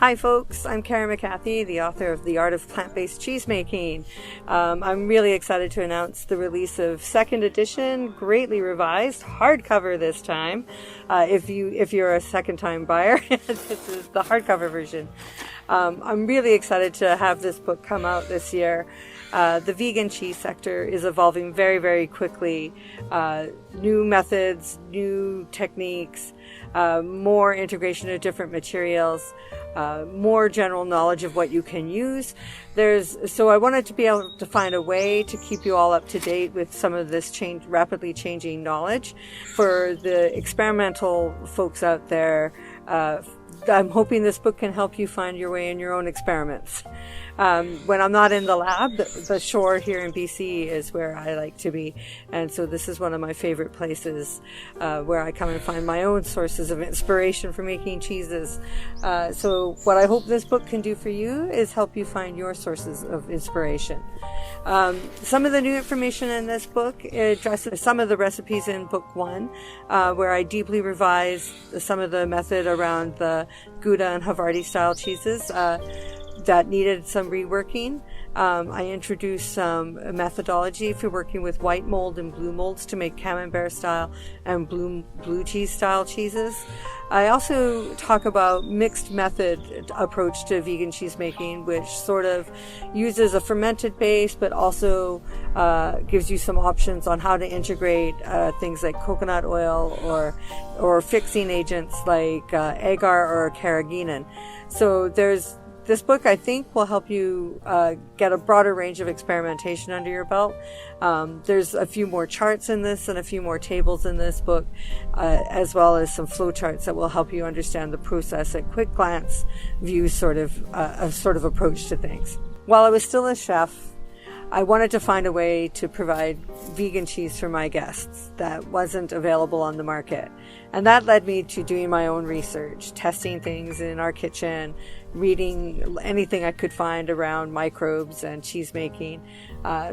Hi folks, I'm Karen McAthy, the author of The Art of Plant-based Cheesemaking. I'm really excited to announce the release of second edition, greatly revised, hardcover this time. If you're a second-time buyer, this is the hardcover version. I'm really excited to have this book come out this year. The vegan cheese sector is evolving very, very quickly. New methods, new techniques, more integration of different materials, more general knowledge of what you can use. So I wanted to be able to find a way to keep you all up to date with some of this rapidly changing knowledge. For the experimental folks out there, I'm hoping this book can help you find your way in your own experiments. When I'm not in the lab, the shore here in BC is where I like to be. And so this is one of my favorite places where I come and find my own sources of inspiration for making cheeses. So what I hope this book can do for you is help you find your sources of inspiration. Some of the new information in this book addresses some of the recipes in book 1, where I deeply revised some of the method around the Gouda and Havarti style cheeses that needed some reworking. I introduced some methodology for working with white mold and blue molds to make camembert style and blue cheese style cheeses. I also talk about mixed method approach to vegan cheese making, which sort of uses a fermented base, but also gives you some options on how to integrate things like coconut oil or fixing agents like agar or carrageenan. So this book, I think, will help you get a broader range of experimentation under your belt. There's a few more charts in this and a few more tables in this book, as well as some flow charts that will help you understand the process at quick glance view sort of approach to things. While I was still a chef, I wanted to find a way to provide vegan cheese for my guests that wasn't available on the market. And that led me to doing my own research, testing things in our kitchen, reading anything I could find around microbes and cheese making,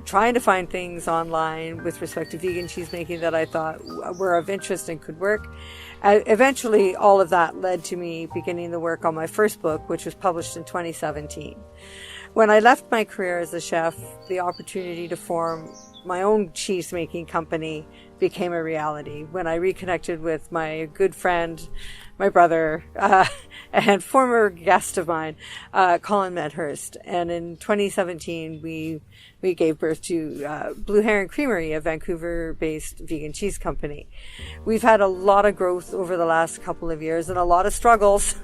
trying to find things online with respect to vegan cheese making that I thought were of interest and could work. Eventually, all of that led to me beginning the work on my first book, which was published in 2017. When I left my career as a chef, the opportunity to form my own cheese-making company became a reality when I reconnected with my good friend, my brother, and former guest of mine, Colin Medhurst. And in 2017, we gave birth to Blue Heron Creamery, a Vancouver-based vegan cheese company. We've had a lot of growth over the last couple of years and a lot of struggles,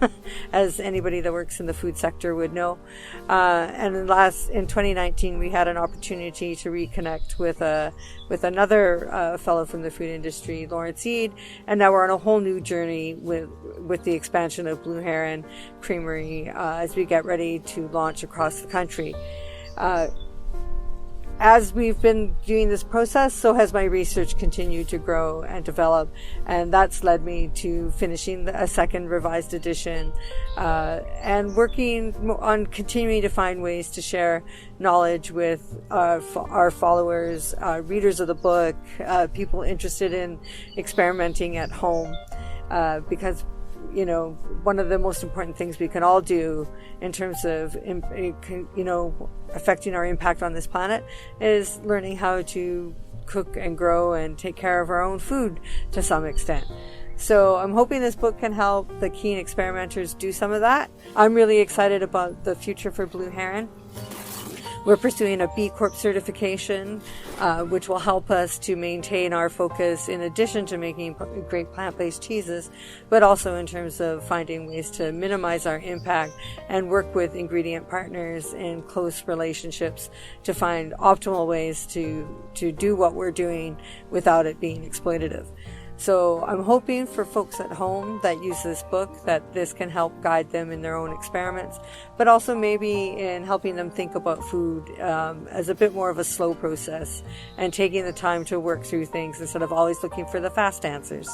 as anybody that works in the food sector would know. And in 2019, we had an opportunity to reconnect with another fellow from the food industry, Lawrence Eade, and now we're on a whole new journey with the expansion of Blue Heron Creamery as we get ready to launch across the country. As we've been doing this process, so has my research continued to grow and develop, and that's led me to finishing a second revised edition and working on continuing to find ways to share knowledge with our followers, readers of the book, people interested in experimenting at home, because one of the most important things we can all do in terms of, affecting our impact on this planet is learning how to cook and grow and take care of our own food to some extent. So I'm hoping this book can help the keen experimenters do some of that. I'm really excited about the future for Blue Heron. We're pursuing a B Corp certification, which will help us to maintain our focus in addition to making great plant-based cheeses, but also in terms of finding ways to minimize our impact and work with ingredient partners in close relationships to find optimal ways to do what we're doing without it being exploitative. So I'm hoping for folks at home that use this book that this can help guide them in their own experiments, but also maybe in helping them think about food as a bit more of a slow process and taking the time to work through things instead of always looking for the fast answers.